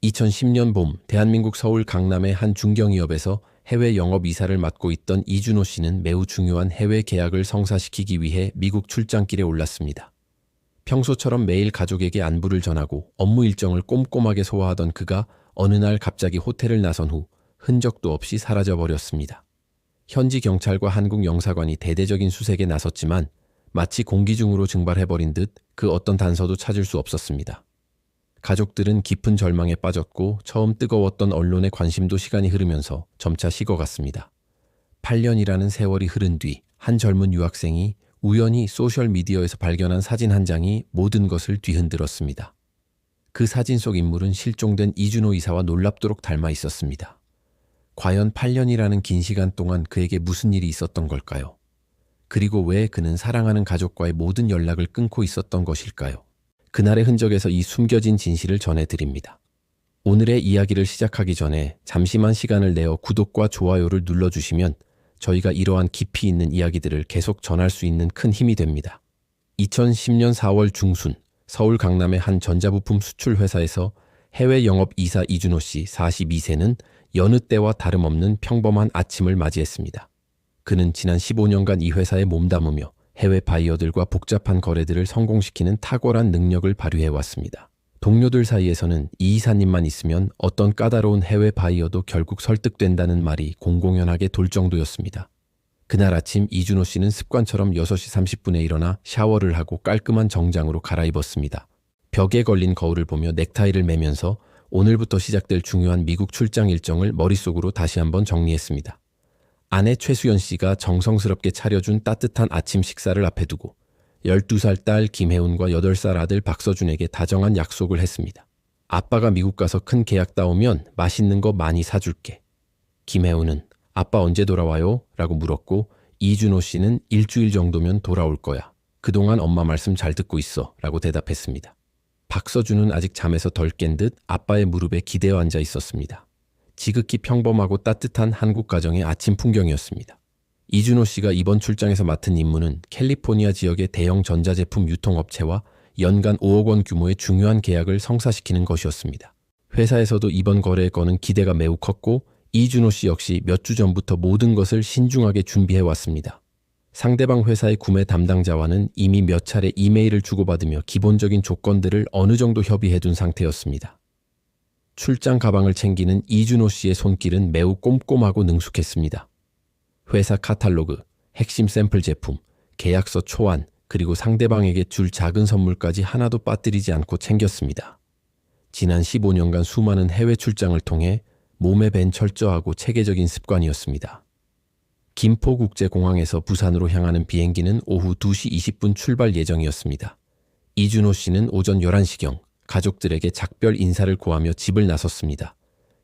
2010년 봄 대한민국 서울 강남의 한 중견기업에서 해외 영업 이사를 맡고 있던 이준호 씨는 매우 중요한 해외 계약을 성사시키기 위해 미국 출장길에 올랐습니다. 평소처럼 매일 가족에게 안부를 전하고 업무 일정을 꼼꼼하게 소화하던 그가 어느 날 갑자기 호텔을 나선 후 흔적도 없이 사라져버렸습니다. 현지 경찰과 한국 영사관이 대대적인 수색에 나섰지만 마치 공기 중으로 증발해버린 듯 그 어떤 단서도 찾을 수 없었습니다. 가족들은 깊은 절망에 빠졌고 처음 뜨거웠던 언론의 관심도 시간이 흐르면서 점차 식어갔습니다. 8년이라는 세월이 흐른 뒤 한 젊은 유학생이 우연히 소셜미디어에서 발견한 사진 한 장이 모든 것을 뒤흔들었습니다. 그 사진 속 인물은 실종된 이준호 이사와 놀랍도록 닮아 있었습니다. 과연 8년이라는 긴 시간 동안 그에게 무슨 일이 있었던 걸까요? 그리고 왜 그는 사랑하는 가족과의 모든 연락을 끊고 있었던 것일까요? 그날의 흔적에서 이 숨겨진 진실을 전해드립니다. 오늘의 이야기를 시작하기 전에 잠시만 시간을 내어 구독과 좋아요를 눌러주시면 저희가 이러한 깊이 있는 이야기들을 계속 전할 수 있는 큰 힘이 됩니다. 2010년 4월 중순 서울 강남의 한 전자부품 수출 회사에서 해외 영업 이사 이준호 씨 42세는 여느 때와 다름없는 평범한 아침을 맞이했습니다. 그는 지난 15년간 이 회사에 몸담으며 해외 바이어들과 복잡한 거래들을 성공시키는 탁월한 능력을 발휘해왔습니다. 동료들 사이에서는 이 이사님만 있으면 어떤 까다로운 해외 바이어도 결국 설득된다는 말이 공공연하게 돌 정도였습니다. 그날 아침 이준호 씨는 습관처럼 6시 30분에 일어나 샤워를 하고 깔끔한 정장으로 갈아입었습니다. 벽에 걸린 거울을 보며 넥타이를 매면서 오늘부터 시작될 중요한 미국 출장 일정을 머릿속으로 다시 한번 정리했습니다. 아내 최수연 씨가 정성스럽게 차려준 따뜻한 아침 식사를 앞에 두고 12살 딸 김혜운과 8살 아들 박서준에게 다정한 약속을 했습니다. 아빠가 미국 가서 큰 계약 따오면 맛있는 거 많이 사줄게. 김혜운은 아빠 언제 돌아와요? 라고 물었고 이준호 씨는 일주일 정도면 돌아올 거야. 그동안 엄마 말씀 잘 듣고 있어. 라고 대답했습니다. 박서준은 아직 잠에서 덜 깬 듯 아빠의 무릎에 기대어 앉아 있었습니다. 지극히 평범하고 따뜻한 한국 가정의 아침 풍경이었습니다. 이준호 씨가 이번 출장에서 맡은 임무는 캘리포니아 지역의 대형 전자제품 유통업체와 연간 5억 원 규모의 중요한 계약을 성사시키는 것이었습니다. 회사에서도 이번 거래의 건은 기대가 매우 컸고 이준호 씨 역시 몇 주 전부터 모든 것을 신중하게 준비해왔습니다. 상대방 회사의 구매 담당자와는 이미 몇 차례 이메일을 주고받으며 기본적인 조건들을 어느 정도 협의해둔 상태였습니다. 출장 가방을 챙기는 이준호 씨의 손길은 매우 꼼꼼하고 능숙했습니다. 회사 카탈로그, 핵심 샘플 제품, 계약서 초안, 그리고 상대방에게 줄 작은 선물까지 하나도 빠뜨리지 않고 챙겼습니다. 지난 15년간 수많은 해외 출장을 통해 몸에 밴 철저하고 체계적인 습관이었습니다. 김포국제공항에서 부산으로 향하는 비행기는 오후 2시 20분 출발 예정이었습니다. 이준호 씨는 오전 11시경 가족들에게 작별 인사를 고하며 집을 나섰습니다.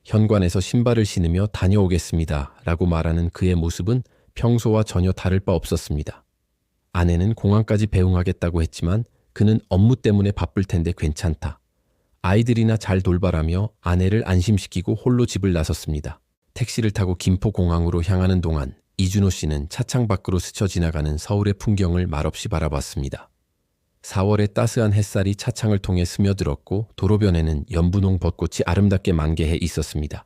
현관에서 신발을 신으며 다녀오겠습니다. 라고 말하는 그의 모습은 평소와 전혀 다를 바 없었습니다. 아내는 공항까지 배웅하겠다고 했지만 그는 업무 때문에 바쁠 텐데 괜찮다. 아이들이나 잘 돌봐라며 아내를 안심시키고 홀로 집을 나섰습니다. 택시를 타고 김포공항으로 향하는 동안 이준호 씨는 차창 밖으로 스쳐 지나가는 서울의 풍경을 말없이 바라봤습니다. 4월의 따스한 햇살이 차창을 통해 스며들었고 도로변에는 연분홍 벚꽃이 아름답게 만개해 있었습니다.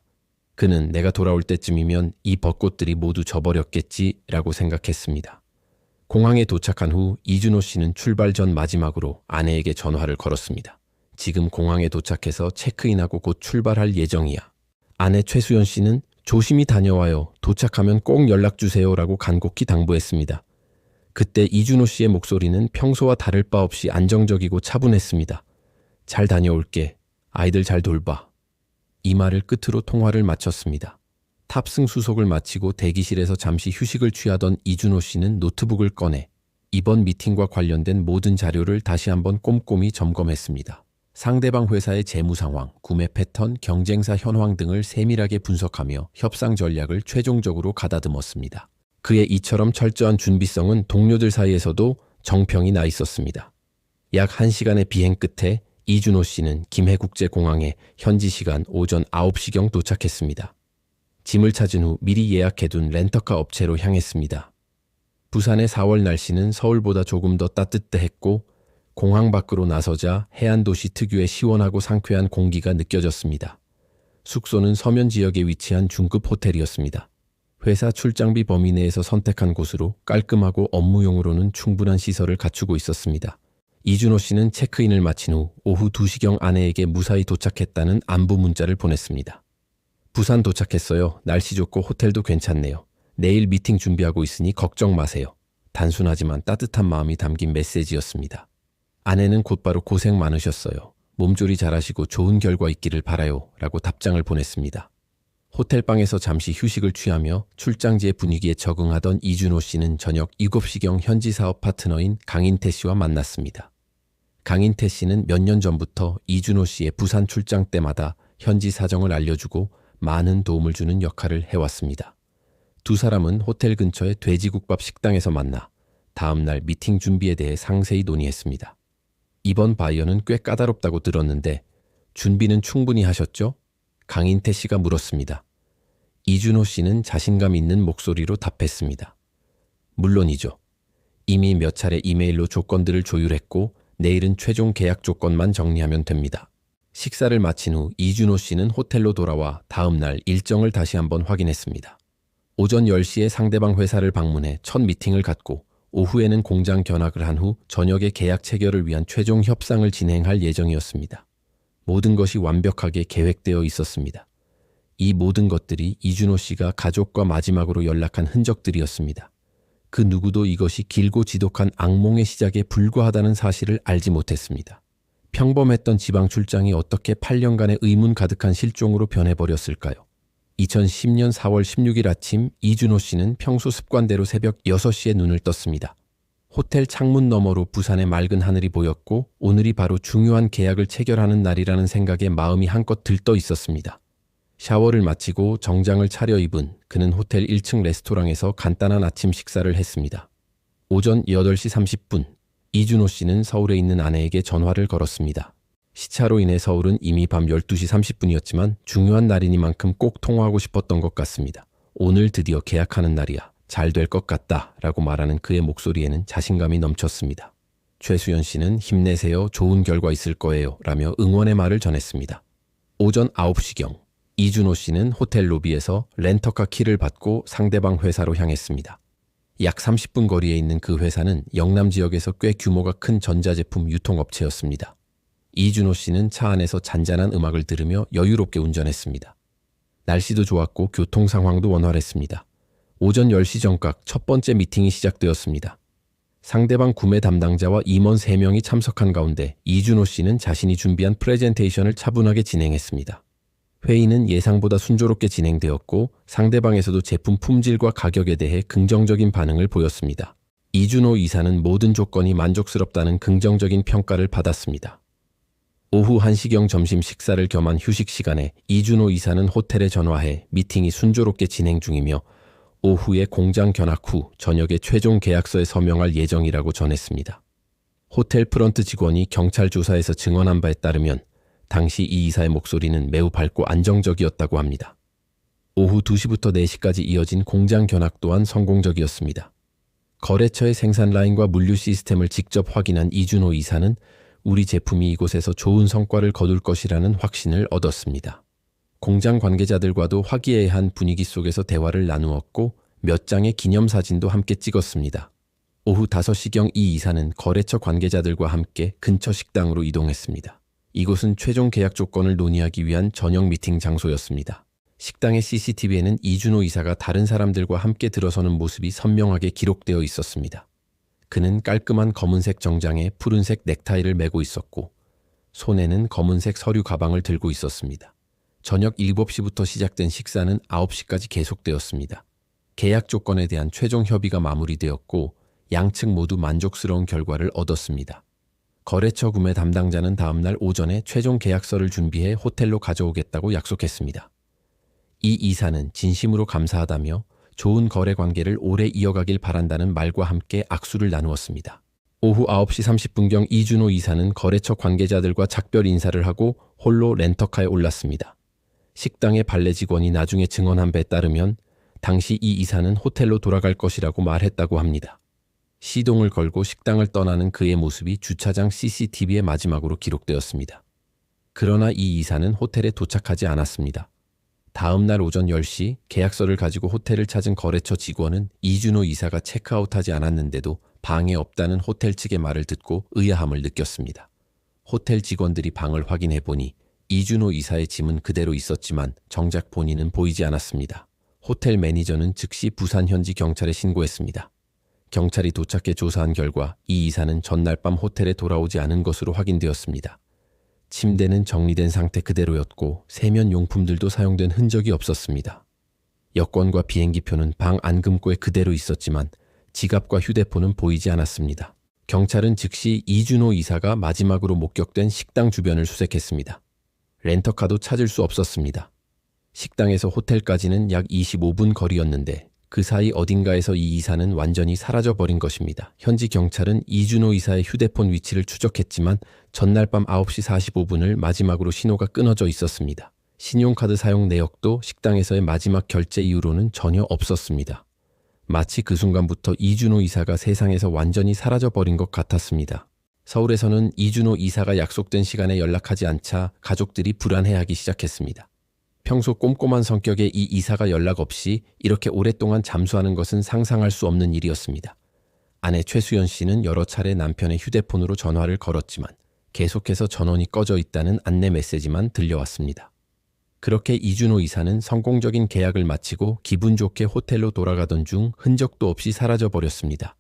그는 내가 돌아올 때쯤이면 이 벚꽃들이 모두 져버렸겠지라고 생각했습니다. 공항에 도착한 후 이준호 씨는 출발 전 마지막으로 아내에게 전화를 걸었습니다. 지금 공항에 도착해서 체크인하고 곧 출발할 예정이야. 아내 최수연 씨는 조심히 다녀와요. 도착하면 꼭 연락주세요. 라고 간곡히 당부했습니다. 그때 이준호 씨의 목소리는 평소와 다를 바 없이 안정적이고 차분했습니다. 잘 다녀올게. 아이들 잘 돌봐. 이 말을 끝으로 통화를 마쳤습니다. 탑승 수속을 마치고 대기실에서 잠시 휴식을 취하던 이준호 씨는 노트북을 꺼내 이번 미팅과 관련된 모든 자료를 다시 한번 꼼꼼히 점검했습니다. 상대방 회사의 재무 상황, 구매 패턴, 경쟁사 현황 등을 세밀하게 분석하며 협상 전략을 최종적으로 가다듬었습니다. 그의 이처럼 철저한 준비성은 동료들 사이에서도 정평이 나 있었습니다. 약 1시간의 비행 끝에 이준호 씨는 김해국제공항에 현지 시간 오전 9시경 도착했습니다. 짐을 찾은 후 미리 예약해둔 렌터카 업체로 향했습니다. 부산의 4월 날씨는 서울보다 조금 더 따뜻했고 공항 밖으로 나서자 해안 도시 특유의 시원하고 상쾌한 공기가 느껴졌습니다. 숙소는 서면 지역에 위치한 중급 호텔이었습니다. 회사 출장비 범위 내에서 선택한 곳으로 깔끔하고 업무용으로는 충분한 시설을 갖추고 있었습니다. 이준호 씨는 체크인을 마친 후 오후 2시경 아내에게 무사히 도착했다는 안부 문자를 보냈습니다. 부산 도착했어요. 날씨 좋고 호텔도 괜찮네요. 내일 미팅 준비하고 있으니 걱정 마세요. 단순하지만 따뜻한 마음이 담긴 메시지였습니다. 아내는 곧바로 고생 많으셨어요. 몸조리 잘하시고 좋은 결과 있기를 바라요. 라고 답장을 보냈습니다. 호텔방에서 잠시 휴식을 취하며 출장지의 분위기에 적응하던 이준호 씨는 저녁 7시경 현지 사업 파트너인 강인태 씨와 만났습니다. 강인태 씨는 몇 년 전부터 이준호 씨의 부산 출장 때마다 현지 사정을 알려주고 많은 도움을 주는 역할을 해왔습니다. 두 사람은 호텔 근처의 돼지국밥 식당에서 만나 다음 날 미팅 준비에 대해 상세히 논의했습니다. 이번 바이어는 꽤 까다롭다고 들었는데 준비는 충분히 하셨죠? 강인태 씨가 물었습니다. 이준호 씨는 자신감 있는 목소리로 답했습니다. 물론이죠. 이미 몇 차례 이메일로 조건들을 조율했고 내일은 최종 계약 조건만 정리하면 됩니다. 식사를 마친 후 이준호 씨는 호텔로 돌아와 다음 날 일정을 다시 한번 확인했습니다. 오전 10시에 상대방 회사를 방문해 첫 미팅을 갖고 오후에는 공장 견학을 한 후 저녁에 계약 체결을 위한 최종 협상을 진행할 예정이었습니다. 모든 것이 완벽하게 계획되어 있었습니다. 이 모든 것들이 이준호 씨가 가족과 마지막으로 연락한 흔적들이었습니다. 그 누구도 이것이 길고 지독한 악몽의 시작에 불과하다는 사실을 알지 못했습니다. 평범했던 지방 출장이 어떻게 8년간의 의문 가득한 실종으로 변해버렸을까요? 2010년 4월 16일 아침 이준호 씨는 평소 습관대로 새벽 6시에 눈을 떴습니다. 호텔 창문 너머로 부산의 맑은 하늘이 보였고 오늘이 바로 중요한 계약을 체결하는 날이라는 생각에 마음이 한껏 들떠 있었습니다. 샤워를 마치고 정장을 차려입은 그는 호텔 1층 레스토랑에서 간단한 아침 식사를 했습니다. 오전 8시 30분 이준호 씨는 서울에 있는 아내에게 전화를 걸었습니다. 시차로 인해 서울은 이미 밤 12시 30분이었지만 중요한 날이니만큼 꼭 통화하고 싶었던 것 같습니다. 오늘 드디어 계약하는 날이야. 잘 될 것 같다 라고 말하는 그의 목소리에는 자신감이 넘쳤습니다. 최수연 씨는 힘내세요. 좋은 결과 있을 거예요. 라며 응원의 말을 전했습니다. 오전 9시경 이준호 씨는 호텔 로비에서 렌터카 키를 받고 상대방 회사로 향했습니다. 약 30분 거리에 있는 그 회사는 영남 지역에서 꽤 규모가 큰 전자제품 유통업체였습니다. 이준호 씨는 차 안에서 잔잔한 음악을 들으며 여유롭게 운전했습니다. 날씨도 좋았고 교통 상황도 원활했습니다. 오전 10시 정각 첫 번째 미팅이 시작되었습니다. 상대방 구매 담당자와 임원 3명이 참석한 가운데 이준호 씨는 자신이 준비한 프레젠테이션을 차분하게 진행했습니다. 회의는 예상보다 순조롭게 진행되었고 상대방에서도 제품 품질과 가격에 대해 긍정적인 반응을 보였습니다. 이준호 이사는 모든 조건이 만족스럽다는 긍정적인 평가를 받았습니다. 오후 1시경 점심 식사를 겸한 휴식 시간에 이준호 이사는 호텔에 전화해 미팅이 순조롭게 진행 중이며 오후에 공장 견학 후 저녁에 최종 계약서에 서명할 예정이라고 전했습니다. 호텔 프런트 직원이 경찰 조사에서 증언한 바에 따르면 당시 이 이사의 목소리는 매우 밝고 안정적이었다고 합니다. 오후 2시부터 4시까지 이어진 공장 견학 또한 성공적이었습니다. 거래처의 생산 라인과 물류 시스템을 직접 확인한 이준호 이사는 우리 제품이 이곳에서 좋은 성과를 거둘 것이라는 확신을 얻었습니다. 공장 관계자들과도 화기애애한 분위기 속에서 대화를 나누었고 몇 장의 기념사진도 함께 찍었습니다. 오후 5시경 이 이사는 거래처 관계자들과 함께 근처 식당으로 이동했습니다. 이곳은 최종 계약 조건을 논의하기 위한 저녁 미팅 장소였습니다. 식당의 CCTV에는 이준호 이사가 다른 사람들과 함께 들어서는 모습이 선명하게 기록되어 있었습니다. 그는 깔끔한 검은색 정장에 푸른색 넥타이를 메고 있었고 손에는 검은색 서류 가방을 들고 있었습니다. 저녁 7시부터 시작된 식사는 9시까지 계속되었습니다. 계약 조건에 대한 최종 협의가 마무리되었고 양측 모두 만족스러운 결과를 얻었습니다. 거래처 구매 담당자는 다음날 오전에 최종 계약서를 준비해 호텔로 가져오겠다고 약속했습니다. 이 이사는 진심으로 감사하다며 좋은 거래 관계를 오래 이어가길 바란다는 말과 함께 악수를 나누었습니다. 오후 9시 30분경 이준호 이사는 거래처 관계자들과 작별 인사를 하고 홀로 렌터카에 올랐습니다. 식당의 발레 직원이 나중에 증언한 바에 따르면 당시 이 이사는 호텔로 돌아갈 것이라고 말했다고 합니다. 시동을 걸고 식당을 떠나는 그의 모습이 주차장 CCTV에 마지막으로 기록되었습니다. 그러나 이 이사는 호텔에 도착하지 않았습니다. 다음 날 오전 10시 계약서를 가지고 호텔을 찾은 거래처 직원은 이준호 이사가 체크아웃하지 않았는데도 방에 없다는 호텔 측의 말을 듣고 의아함을 느꼈습니다. 호텔 직원들이 방을 확인해 보니 이준호 이사의 짐은 그대로 있었지만 정작 본인은 보이지 않았습니다. 호텔 매니저는 즉시 부산 현지 경찰에 신고했습니다. 경찰이 도착해 조사한 결과 이 이사는 전날 밤 호텔에 돌아오지 않은 것으로 확인되었습니다. 침대는 정리된 상태 그대로였고 세면 용품들도 사용된 흔적이 없었습니다. 여권과 비행기표는 방 안금고에 그대로 있었지만 지갑과 휴대폰은 보이지 않았습니다. 경찰은 즉시 이준호 이사가 마지막으로 목격된 식당 주변을 수색했습니다. 렌터카도 찾을 수 없었습니다. 식당에서 호텔까지는 약 25분 거리였는데 그 사이 어딘가에서 이 이사는 완전히 사라져버린 것입니다. 현지 경찰은 이준호 이사의 휴대폰 위치를 추적했지만 전날 밤 9시 45분을 마지막으로 신호가 끊어져 있었습니다. 신용카드 사용 내역도 식당에서의 마지막 결제 이후로는 전혀 없었습니다. 마치 그 순간부터 이준호 이사가 세상에서 완전히 사라져버린 것 같았습니다. 서울에서는 이준호 이사가 약속된 시간에 연락하지 않자 가족들이 불안해하기 시작했습니다. 평소 꼼꼼한 성격의 이 이사가 연락 없이 이렇게 오랫동안 잠수하는 것은 상상할 수 없는 일이었습니다. 아내 최수연 씨는 여러 차례 남편의 휴대폰으로 전화를 걸었지만 계속해서 전원이 꺼져 있다는 안내 메시지만 들려왔습니다. 그렇게 이준호 이사는 성공적인 계약을 마치고 기분 좋게 호텔로 돌아가던 중 흔적도 없이 사라져버렸습니다.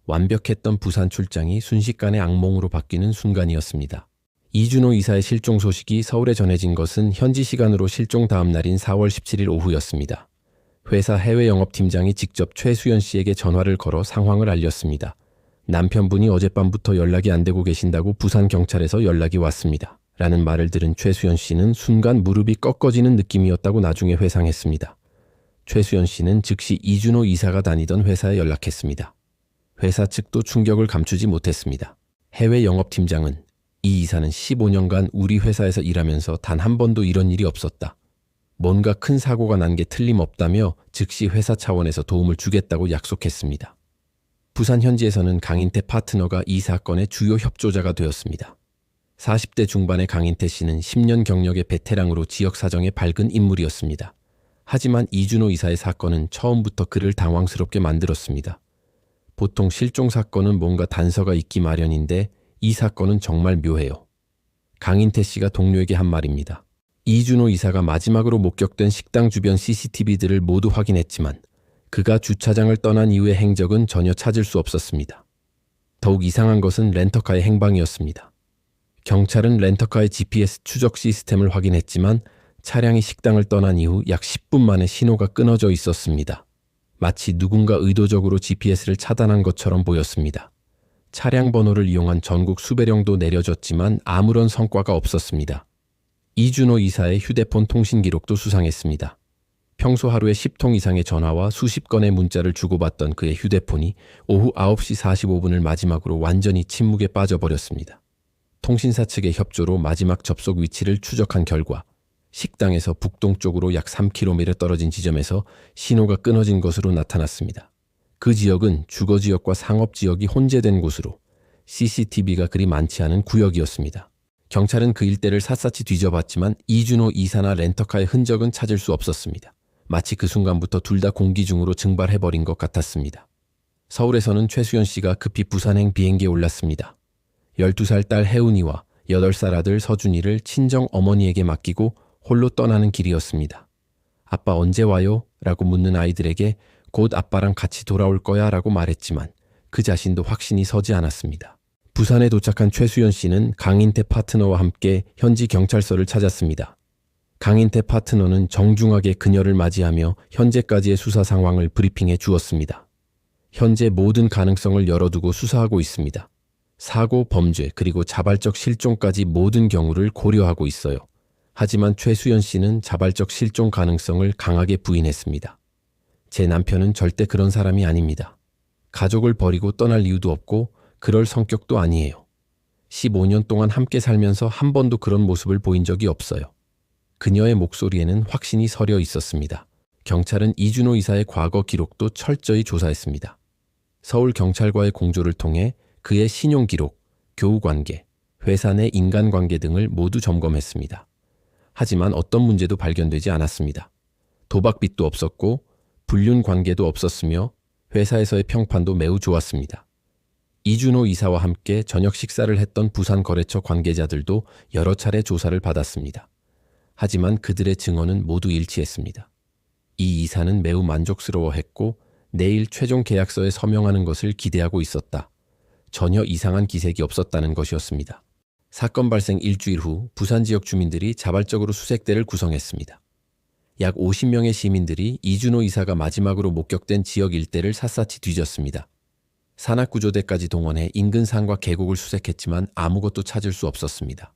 완벽했던 부산 출장이 순식간에 악몽으로 바뀌는 순간이었습니다. 이준호 이사의 실종 소식이 서울에 전해진 것은 현지 시간으로 실종 다음 날인 4월 17일 오후였습니다. 회사 해외 영업팀장이 직접 최수연 씨에게 전화를 걸어 상황을 알렸습니다. 남편분이 어젯밤부터 연락이 안 되고 계신다고 부산 경찰에서 연락이 왔습니다. 라는 말을 들은 최수연 씨는 순간 무릎이 꺾어지는 느낌이었다고 나중에 회상했습니다. 최수연 씨는 즉시 이준호 이사가 다니던 회사에 연락했습니다. 회사 측도 충격을 감추지 못했습니다. 해외 영업팀장은 이 이사는 15년간 우리 회사에서 일하면서 단 한 번도 이런 일이 없었다. 뭔가 큰 사고가 난 게 틀림없다며 즉시 회사 차원에서 도움을 주겠다고 약속했습니다. 부산 현지에서는 강인태 파트너가 이 사건의 주요 협조자가 되었습니다. 40대 중반의 강인태 씨는 10년 경력의 베테랑으로 지역 사정에 밝은 인물이었습니다. 하지만 이준호 이사의 사건은 처음부터 그를 당황스럽게 만들었습니다. 보통 실종 사건은 뭔가 단서가 있기 마련인데 이 사건은 정말 묘해요. 강인태 씨가 동료에게 한 말입니다. 이준호 이사가 마지막으로 목격된 식당 주변 CCTV들을 모두 확인했지만 그가 주차장을 떠난 이후의 행적은 전혀 찾을 수 없었습니다. 더욱 이상한 것은 렌터카의 행방이었습니다. 경찰은 렌터카의 GPS 추적 시스템을 확인했지만 차량이 식당을 떠난 이후 약 10분 만에 신호가 끊어져 있었습니다. 마치 누군가 의도적으로 GPS를 차단한 것처럼 보였습니다. 차량 번호를 이용한 전국 수배령도 내려졌지만 아무런 성과가 없었습니다. 이준호 이사의 휴대폰 통신 기록도 수상했습니다. 평소 하루에 10통 이상의 전화와 수십 건의 문자를 주고받던 그의 휴대폰이 오후 9시 45분을 마지막으로 완전히 침묵에 빠져버렸습니다. 통신사 측의 협조로 마지막 접속 위치를 추적한 결과 식당에서 북동쪽으로 약 3km 떨어진 지점에서 신호가 끊어진 것으로 나타났습니다. 그 지역은 주거지역과 상업지역이 혼재된 곳으로 CCTV가 그리 많지 않은 구역이었습니다. 경찰은 그 일대를 샅샅이 뒤져봤지만 이준호 이사나 렌터카의 흔적은 찾을 수 없었습니다. 마치 그 순간부터 둘 다 공기 중으로 증발해버린 것 같았습니다. 서울에서는 최수연 씨가 급히 부산행 비행기에 올랐습니다. 12살 딸 혜운이와 8살 아들 서준이를 친정 어머니에게 맡기고 홀로 떠나는 길이었습니다. 아빠 언제 와요? 라고 묻는 아이들에게 곧 아빠랑 같이 돌아올 거야 라고 말했지만 그 자신도 확신이 서지 않았습니다. 부산에 도착한 최수연 씨는 강인태 파트너와 함께 현지 경찰서를 찾았습니다. 강인태 파트너는 정중하게 그녀를 맞이하며 현재까지의 수사 상황을 브리핑해 주었습니다. 현재 모든 가능성을 열어두고 수사하고 있습니다. 사고, 범죄, 그리고 자발적 실종까지 모든 경우를 고려하고 있어요. 하지만 최수연 씨는 자발적 실종 가능성을 강하게 부인했습니다. 제 남편은 절대 그런 사람이 아닙니다. 가족을 버리고 떠날 이유도 없고 그럴 성격도 아니에요. 15년 동안 함께 살면서 한 번도 그런 모습을 보인 적이 없어요. 그녀의 목소리에는 확신이 서려 있었습니다. 경찰은 이준호 이사의 과거 기록도 철저히 조사했습니다. 서울경찰과의 공조를 통해 그의 신용기록, 교우관계, 회사 내 인간관계 등을 모두 점검했습니다. 하지만 어떤 문제도 발견되지 않았습니다. 도박빚도 없었고 불륜 관계도 없었으며 회사에서의 평판도 매우 좋았습니다. 이준호 이사와 함께 저녁 식사를 했던 부산거래처 관계자들도 여러 차례 조사를 받았습니다. 하지만 그들의 증언은 모두 일치했습니다. 이 이사는 매우 만족스러워했고 내일 최종 계약서에 서명하는 것을 기대하고 있었다. 전혀 이상한 기색이 없었다는 것이었습니다. 사건 발생 일주일 후 부산 지역 주민들이 자발적으로 수색대를 구성했습니다. 약 50명의 시민들이 이준호 이사가 마지막으로 목격된 지역 일대를 샅샅이 뒤졌습니다. 산악구조대까지 동원해 인근 산과 계곡을 수색했지만 아무것도 찾을 수 없었습니다.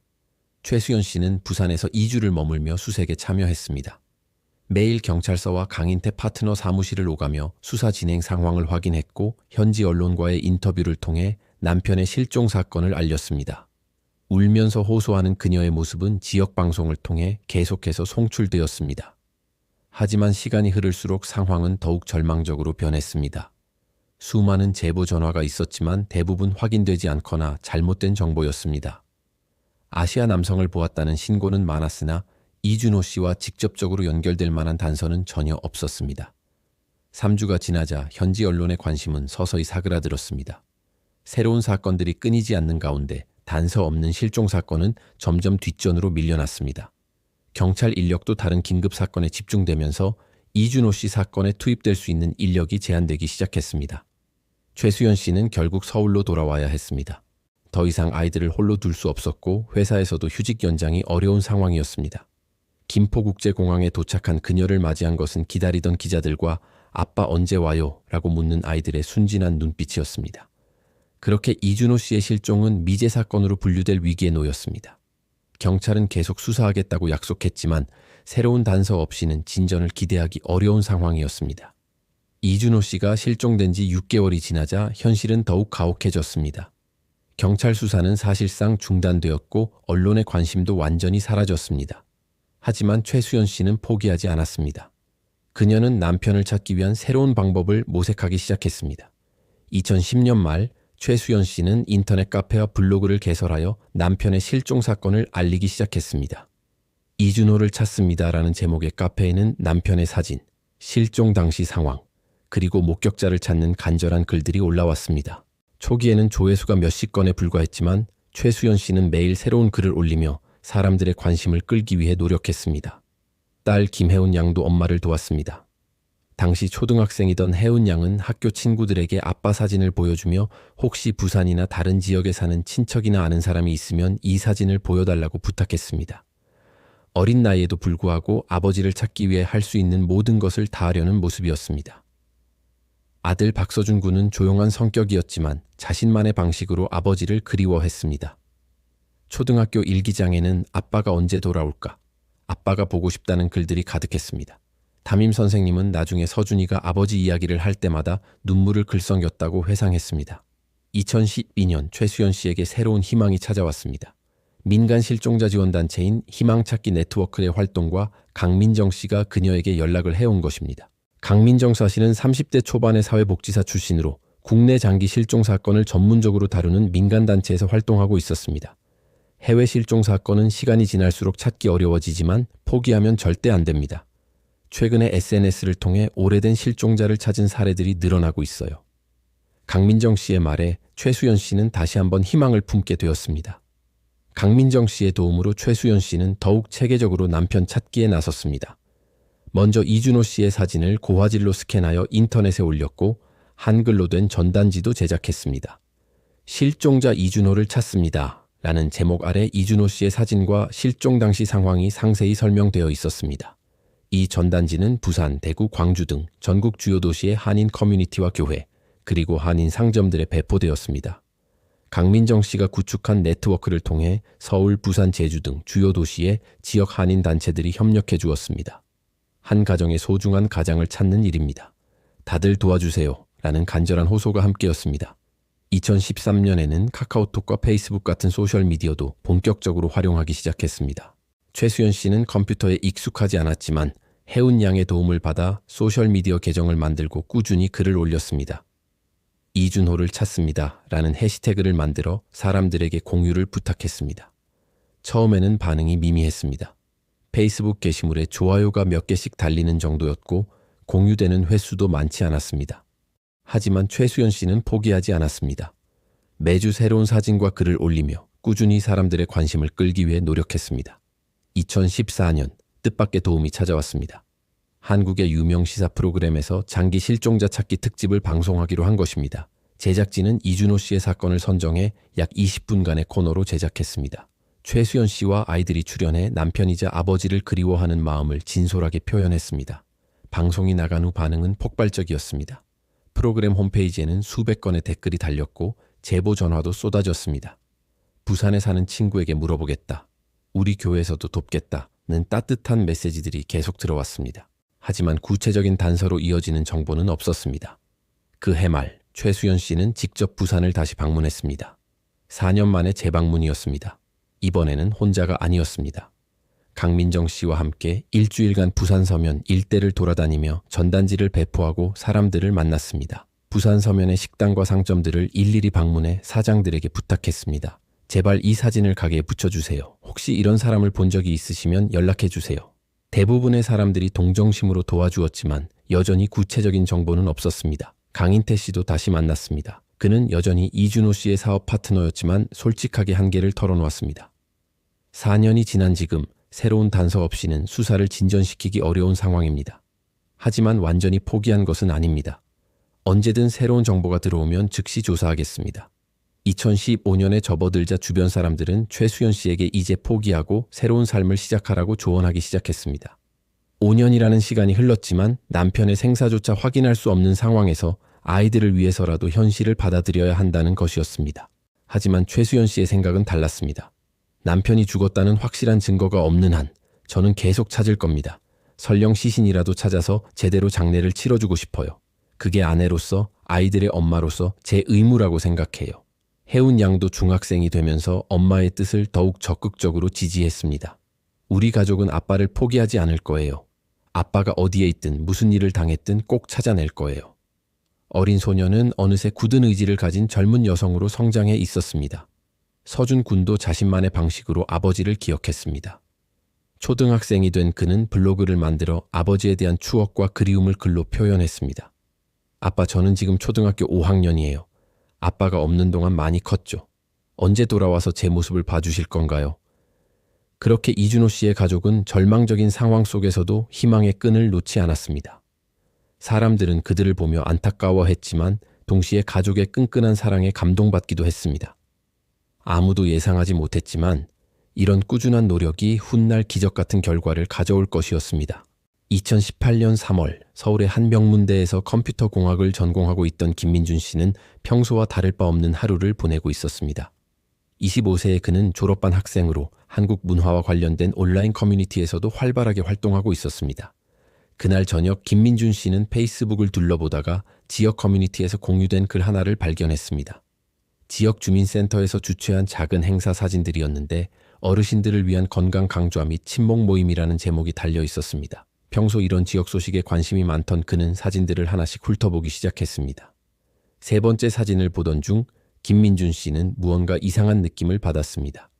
최수연 씨는 부산에서 2주를 머물며 수색에 참여했습니다. 매일 경찰서와 강인태 파트너 사무실을 오가며 수사 진행 상황을 확인했고 현지 언론과의 인터뷰를 통해 남편의 실종 사건을 알렸습니다. 울면서 호소하는 그녀의 모습은 지역 방송을 통해 계속해서 송출되었습니다. 하지만 시간이 흐를수록 상황은 더욱 절망적으로 변했습니다. 수많은 제보 전화가 있었지만 대부분 확인되지 않거나 잘못된 정보였습니다. 아시아 남성을 보았다는 신고는 많았으나 이준호 씨와 직접적으로 연결될 만한 단서는 전혀 없었습니다. 3주가 지나자 현지 언론의 관심은 서서히 사그라들었습니다. 새로운 사건들이 끊이지 않는 가운데 단서 없는 실종 사건은 점점 뒷전으로 밀려났습니다. 경찰 인력도 다른 긴급 사건에 집중되면서 이준호 씨 사건에 투입될 수 있는 인력이 제한되기 시작했습니다. 최수연 씨는 결국 서울로 돌아와야 했습니다. 더 이상 아이들을 홀로 둘 수 없었고 회사에서도 휴직 연장이 어려운 상황이었습니다. 김포국제공항에 도착한 그녀를 맞이한 것은 기다리던 기자들과 아빠 언제 와요? 라고 묻는 아이들의 순진한 눈빛이었습니다. 그렇게 이준호 씨의 실종은 미제 사건으로 분류될 위기에 놓였습니다. 경찰은 계속 수사하겠다고 약속했지만 새로운 단서 없이는 진전을 기대하기 어려운 상황이었습니다. 이준호 씨가 실종된 지 6개월이 지나자 현실은 더욱 가혹해졌습니다. 경찰 수사는 사실상 중단되었고 언론의 관심도 완전히 사라졌습니다. 하지만 최수연 씨는 포기하지 않았습니다. 그녀는 남편을 찾기 위한 새로운 방법을 모색하기 시작했습니다. 2010년 말 최수연 씨는 인터넷 카페와 블로그를 개설하여 남편의 실종 사건을 알리기 시작했습니다. 이준호를 찾습니다라는 제목의 카페에는 남편의 사진, 실종 당시 상황, 그리고 목격자를 찾는 간절한 글들이 올라왔습니다. 초기에는 조회수가 몇십 건에 불과했지만 최수연 씨는 매일 새로운 글을 올리며 사람들의 관심을 끌기 위해 노력했습니다. 딸 김혜운 양도 엄마를 도왔습니다. 당시 초등학생이던 혜운 양은 학교 친구들에게 아빠 사진을 보여주며 혹시 부산이나 다른 지역에 사는 친척이나 아는 사람이 있으면 이 사진을 보여달라고 부탁했습니다. 어린 나이에도 불구하고 아버지를 찾기 위해 할 수 있는 모든 것을 다하려는 모습이었습니다. 아들 박서준 군은 조용한 성격이었지만 자신만의 방식으로 아버지를 그리워했습니다. 초등학교 일기장에는 아빠가 언제 돌아올까? 아빠가 보고 싶다는 글들이 가득했습니다. 담임 선생님은 나중에 서준이가 아버지 이야기를 할 때마다 눈물을 글썽였다고 회상했습니다. 2012년 최수연 씨에게 새로운 희망이 찾아왔습니다. 민간 실종자 지원단체인 희망찾기 네트워크의 활동과 강민정 씨가 그녀에게 연락을 해온 것입니다. 강민정 사실은 30대 초반의 사회복지사 출신으로 국내 장기 실종 사건을 전문적으로 다루는 민간단체에서 활동하고 있었습니다. 해외 실종 사건은 시간이 지날수록 찾기 어려워지지만 포기하면 절대 안 됩니다. 최근에 SNS를 통해 오래된 실종자를 찾은 사례들이 늘어나고 있어요. 강민정 씨의 말에 최수연 씨는 다시 한번 희망을 품게 되었습니다. 강민정 씨의 도움으로 최수연 씨는 더욱 체계적으로 남편 찾기에 나섰습니다. 먼저 이준호 씨의 사진을 고화질로 스캔하여 인터넷에 올렸고 한글로 된 전단지도 제작했습니다. 실종자 이준호를 찾습니다. 라는 제목 아래 이준호 씨의 사진과 실종 당시 상황이 상세히 설명되어 있었습니다. 이 전단지는 부산, 대구, 광주 등 전국 주요 도시의 한인 커뮤니티와 교회, 그리고 한인 상점들에 배포되었습니다. 강민정 씨가 구축한 네트워크를 통해 서울, 부산, 제주 등 주요 도시의 지역 한인 단체들이 협력해 주었습니다. 한 가정의 소중한 가장을 찾는 일입니다. 다들 도와주세요. 라는 간절한 호소가 함께였습니다. 2013년에는 카카오톡과 페이스북 같은 소셜미디어도 본격적으로 활용하기 시작했습니다. 최수연 씨는 컴퓨터에 익숙하지 않았지만 혜운 양의 도움을 받아 소셜미디어 계정을 만들고 꾸준히 글을 올렸습니다. 이준호를 찾습니다. 라는 해시태그를 만들어 사람들에게 공유를 부탁했습니다. 처음에는 반응이 미미했습니다. 페이스북 게시물에 좋아요가 몇 개씩 달리는 정도였고 공유되는 횟수도 많지 않았습니다. 하지만 최수연 씨는 포기하지 않았습니다. 매주 새로운 사진과 글을 올리며 꾸준히 사람들의 관심을 끌기 위해 노력했습니다. 2014년 뜻밖의 도움이 찾아왔습니다. 한국의 유명 시사 프로그램에서 장기 실종자 찾기 특집을 방송하기로 한 것입니다. 제작진은 이준호 씨의 사건을 선정해 약 20분간의 코너로 제작했습니다. 최수연 씨와 아이들이 출연해 남편이자 아버지를 그리워하는 마음을 진솔하게 표현했습니다. 방송이 나간 후 반응은 폭발적이었습니다. 프로그램 홈페이지에는 수백 건의 댓글이 달렸고 제보 전화도 쏟아졌습니다. 부산에 사는 친구에게 물어보겠다. 우리 교회에서도 돕겠다는 따뜻한 메시지들이 계속 들어왔습니다. 하지만 구체적인 단서로 이어지는 정보는 없었습니다. 그해 말 최수연 씨는 직접 부산을 다시 방문했습니다. 4년 만에 재방문이었습니다. 이번에는 혼자가 아니었습니다. 강민정 씨와 함께 일주일간 부산 서면 일대를 돌아다니며 전단지를 배포하고 사람들을 만났습니다. 부산 서면의 식당과 상점들을 일일이 방문해 사장들에게 부탁했습니다. 제발 이 사진을 가게에 붙여주세요. 혹시 이런 사람을 본 적이 있으시면 연락해주세요. 대부분의 사람들이 동정심으로 도와주었지만 여전히 구체적인 정보는 없었습니다. 강인태 씨도 다시 만났습니다. 그는 여전히 이준호 씨의 사업 파트너였지만 솔직하게 한계를 털어놓았습니다. 4년이 지난 지금 새로운 단서 없이는 수사를 진전시키기 어려운 상황입니다. 하지만 완전히 포기한 것은 아닙니다. 언제든 새로운 정보가 들어오면 즉시 조사하겠습니다. 2015년에 접어들자 주변 사람들은 최수연 씨에게 이제 포기하고 새로운 삶을 시작하라고 조언하기 시작했습니다. 5년이라는 시간이 흘렀지만 남편의 생사조차 확인할 수 없는 상황에서 아이들을 위해서라도 현실을 받아들여야 한다는 것이었습니다. 하지만 최수연 씨의 생각은 달랐습니다. 남편이 죽었다는 확실한 증거가 없는 한 저는 계속 찾을 겁니다. 설령 시신이라도 찾아서 제대로 장례를 치러주고 싶어요. 그게 아내로서 아이들의 엄마로서 제 의무라고 생각해요. 혜운 양도 중학생이 되면서 엄마의 뜻을 더욱 적극적으로 지지했습니다. 우리 가족은 아빠를 포기하지 않을 거예요. 아빠가 어디에 있든 무슨 일을 당했든 꼭 찾아낼 거예요. 어린 소녀는 어느새 굳은 의지를 가진 젊은 여성으로 성장해 있었습니다. 서준 군도 자신만의 방식으로 아버지를 기억했습니다. 초등학생이 된 그는 블로그를 만들어 아버지에 대한 추억과 그리움을 글로 표현했습니다. 아빠, 저는 지금 초등학교 5학년이에요. 아빠가 없는 동안 많이 컸죠. 언제 돌아와서 제 모습을 봐주실 건가요? 그렇게 이준호 씨의 가족은 절망적인 상황 속에서도 희망의 끈을 놓지 않았습니다. 사람들은 그들을 보며 안타까워했지만 동시에 가족의 끈끈한 사랑에 감동받기도 했습니다. 아무도 예상하지 못했지만 이런 꾸준한 노력이 훗날 기적 같은 결과를 가져올 것이었습니다. 2018년 3월 서울의 한 명문대에서 컴퓨터 공학을 전공하고 있던 김민준 씨는 평소와 다를 바 없는 하루를 보내고 있었습니다. 25세의 그는 졸업반 학생으로 한국 문화와 관련된 온라인 커뮤니티에서도 활발하게 활동하고 있었습니다. 그날 저녁 김민준 씨는 페이스북을 둘러보다가 지역 커뮤니티에서 공유된 글 하나를 발견했습니다. 지역 주민센터에서 주최한 작은 행사 사진들이었는데 어르신들을 위한 건강 강좌 및 친목 모임이라는 제목이 달려 있었습니다. 평소 이런 지역 소식에 관심이 많던 그는 사진들을 하나씩 훑어보기 시작했습니다. 세 번째 사진을 보던 중 김민준 씨는 무언가 이상한 느낌을 받았습니다.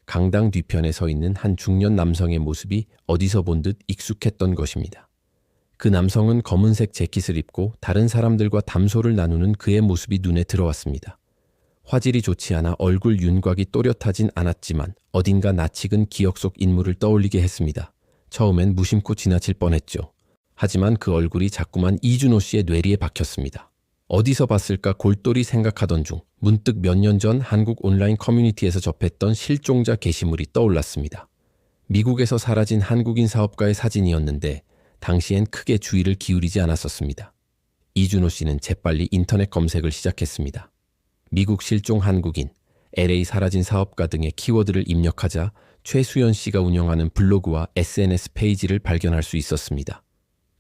강당 뒤편에 서 있는 한 중년 남성의 모습이 어디서 본 듯 익숙했던 것입니다. 그 남성은 검은색 재킷을 입고 다른 사람들과 담소를 나누는 그의 모습이 눈에 들어왔습니다. 화질이 좋지 않아 얼굴 윤곽이 또렷하진 않았지만 어딘가 낯익은 기억 속 인물을 떠올리게 했습니다. 처음엔 무심코 지나칠 뻔했죠. 하지만 그 얼굴이 자꾸만 이준호 씨의 뇌리에 박혔습니다. 어디서 봤을까 골똘히 생각하던 중 문득 몇 년 전 한국 온라인 커뮤니티에서 접했던 실종자 게시물이 떠올랐습니다. 미국에서 사라진 한국인 사업가의 사진이었는데 당시엔 크게 주의를 기울이지 않았었습니다. 이준호 씨는 재빨리 인터넷 검색을 시작했습니다. 미국 실종 한국인, LA 사라진 사업가 등의 키워드를 입력하자 최수연 씨가 운영하는 블로그와 SNS 페이지를 발견할 수 있었습니다.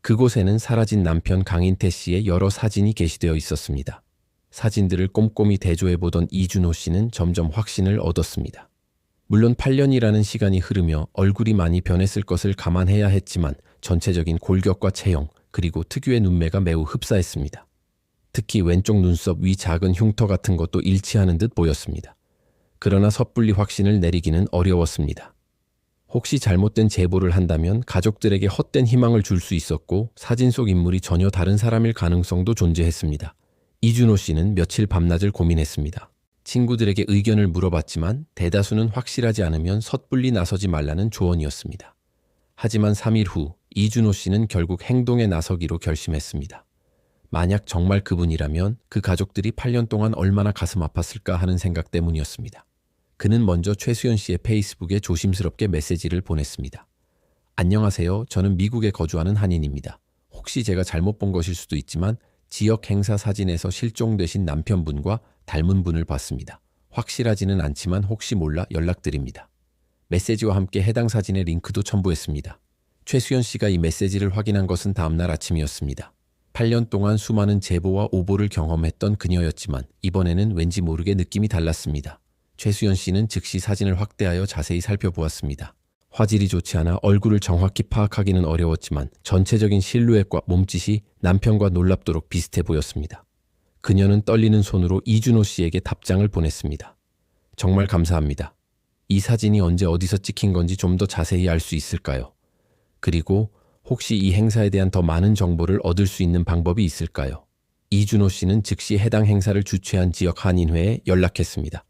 그곳에는 사라진 남편 강인태 씨의 여러 사진이 게시되어 있었습니다. 사진들을 꼼꼼히 대조해보던 이준호 씨는 점점 확신을 얻었습니다. 물론 8년이라는 시간이 흐르며 얼굴이 많이 변했을 것을 감안해야 했지만 전체적인 골격과 체형 그리고 특유의 눈매가 매우 흡사했습니다. 특히 왼쪽 눈썹 위 작은 흉터 같은 것도 일치하는 듯 보였습니다. 그러나 섣불리 확신을 내리기는 어려웠습니다. 혹시 잘못된 제보를 한다면 가족들에게 헛된 희망을 줄 수 있었고 사진 속 인물이 전혀 다른 사람일 가능성도 존재했습니다. 이준호 씨는 며칠 밤낮을 고민했습니다. 친구들에게 의견을 물어봤지만 대다수는 확실하지 않으면 섣불리 나서지 말라는 조언이었습니다. 하지만 3일 후 이준호 씨는 결국 행동에 나서기로 결심했습니다. 만약 정말 그분이라면 그 가족들이 8년 동안 얼마나 가슴 아팠을까 하는 생각 때문이었습니다. 그는 먼저 최수연 씨의 페이스북에 조심스럽게 메시지를 보냈습니다. 안녕하세요. 저는 미국에 거주하는 한인입니다. 혹시 제가 잘못 본 것일 수도 있지만 지역 행사 사진에서 실종되신 남편분과 닮은 분을 봤습니다. 확실하지는 않지만 혹시 몰라 연락드립니다. 메시지와 함께 해당 사진의 링크도 첨부했습니다. 최수연 씨가 이 메시지를 확인한 것은 다음날 아침이었습니다. 8년 동안 수많은 제보와 오보를 경험했던 그녀였지만 이번에는 왠지 모르게 느낌이 달랐습니다. 최수연 씨는 즉시 사진을 확대하여 자세히 살펴보았습니다. 화질이 좋지 않아 얼굴을 정확히 파악하기는 어려웠지만 전체적인 실루엣과 몸짓이 남편과 놀랍도록 비슷해 보였습니다. 그녀는 떨리는 손으로 이준호 씨에게 답장을 보냈습니다. 정말 감사합니다. 이 사진이 언제 어디서 찍힌 건지 좀 더 자세히 알 수 있을까요? 그리고 혹시 이 행사에 대한 더 많은 정보를 얻을 수 있는 방법이 있을까요? 이준호 씨는 즉시 해당 행사를 주최한 지역 한인회에 연락했습니다.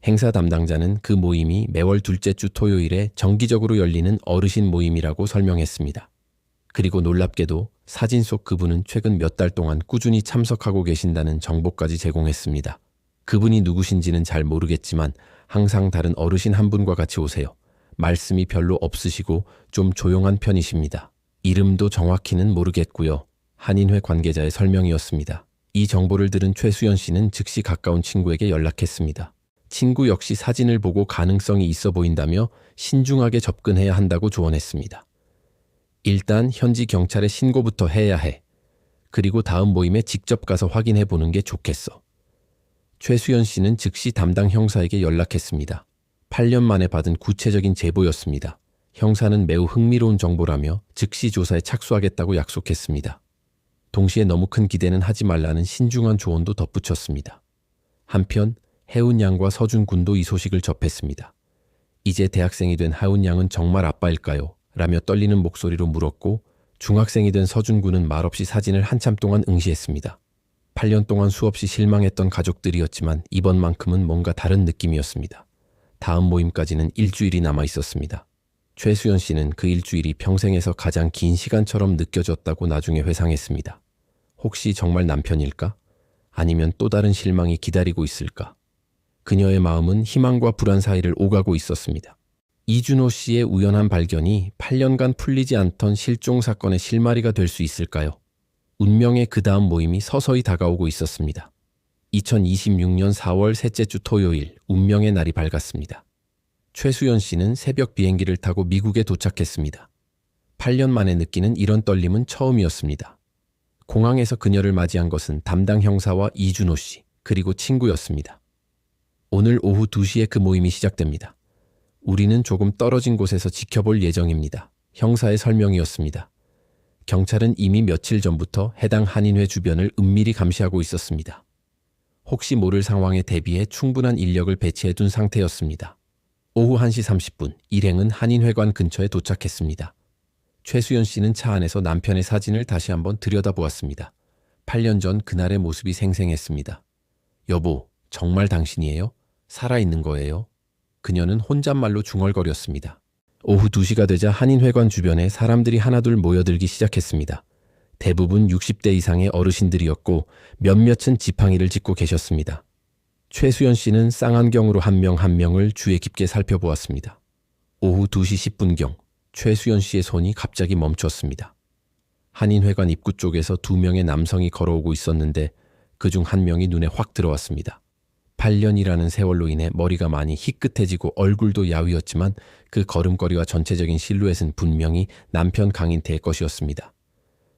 행사 담당자는 그 모임이 매월 둘째 주 토요일에 정기적으로 열리는 어르신 모임이라고 설명했습니다. 그리고 놀랍게도 사진 속 그분은 최근 몇 달 동안 꾸준히 참석하고 계신다는 정보까지 제공했습니다. 그분이 누구신지는 잘 모르겠지만 항상 다른 어르신 한 분과 같이 오세요. 말씀이 별로 없으시고 좀 조용한 편이십니다. 이름도 정확히는 모르겠고요. 한인회 관계자의 설명이었습니다. 이 정보를 들은 최수연 씨는 즉시 가까운 친구에게 연락했습니다. 친구 역시 사진을 보고 가능성이 있어 보인다며 신중하게 접근해야 한다고 조언했습니다. 일단 현지 경찰에 신고부터 해야 해. 그리고 다음 모임에 직접 가서 확인해 보는 게 좋겠어. 최수연 씨는 즉시 담당 형사에게 연락했습니다. 8년 만에 받은 구체적인 제보였습니다. 형사는 매우 흥미로운 정보라며 즉시 조사에 착수하겠다고 약속했습니다. 동시에 너무 큰 기대는 하지 말라는 신중한 조언도 덧붙였습니다. 한편 혜운 양과 서준 군도 이 소식을 접했습니다. 이제 대학생이 된 하운 양은 정말 아빠일까요? 라며 떨리는 목소리로 물었고 중학생이 된 서준 군은 말없이 사진을 한참 동안 응시했습니다. 8년 동안 수없이 실망했던 가족들이었지만 이번만큼은 뭔가 다른 느낌이었습니다. 다음 모임까지는 일주일이 남아 있었습니다. 최수연 씨는 그 일주일이 평생에서 가장 긴 시간처럼 느껴졌다고 나중에 회상했습니다. 혹시 정말 남편일까? 아니면 또 다른 실망이 기다리고 있을까? 그녀의 마음은 희망과 불안 사이를 오가고 있었습니다. 이준호 씨의 우연한 발견이 8년간 풀리지 않던 실종 사건의 실마리가 될 수 있을까요? 운명의 그 다음 모임이 서서히 다가오고 있었습니다. 2026년 4월 셋째 주 토요일, 운명의 날이 밝았습니다. 최수연 씨는 새벽 비행기를 타고 미국에 도착했습니다. 8년 만에 느끼는 이런 떨림은 처음이었습니다. 공항에서 그녀를 맞이한 것은 담당 형사와 이준호 씨, 그리고 친구였습니다. 오늘 오후 2시에 그 모임이 시작됩니다. 우리는 조금 떨어진 곳에서 지켜볼 예정입니다. 형사의 설명이었습니다. 경찰은 이미 며칠 전부터 해당 한인회 주변을 은밀히 감시하고 있었습니다. 혹시 모를 상황에 대비해 충분한 인력을 배치해 둔 상태였습니다. 오후 1시 30분, 일행은 한인회관 근처에 도착했습니다. 최수연 씨는 차 안에서 남편의 사진을 다시 한번 들여다보았습니다. 8년 전 그날의 모습이 생생했습니다. 여보, 정말 당신이에요? 살아있는 거예요? 그녀는 혼잣말로 중얼거렸습니다. 오후 2시가 되자 한인회관 주변에 사람들이 하나둘 모여들기 시작했습니다. 대부분 60대 이상의 어르신들이었고 몇몇은 지팡이를 짚고 계셨습니다. 최수연 씨는 쌍안경으로 한 명 한 명을 주의 깊게 살펴보았습니다. 오후 2시 10분경 최수연 씨의 손이 갑자기 멈췄습니다. 한인회관 입구 쪽에서 2명의 남성이 걸어오고 있었는데 그중 한 명이 눈에 확 들어왔습니다. 8년이라는 세월로 인해 머리가 많이 희끗해지고 얼굴도 야위었지만 그 걸음걸이와 전체적인 실루엣은 분명히 남편 강인태의 것이었습니다.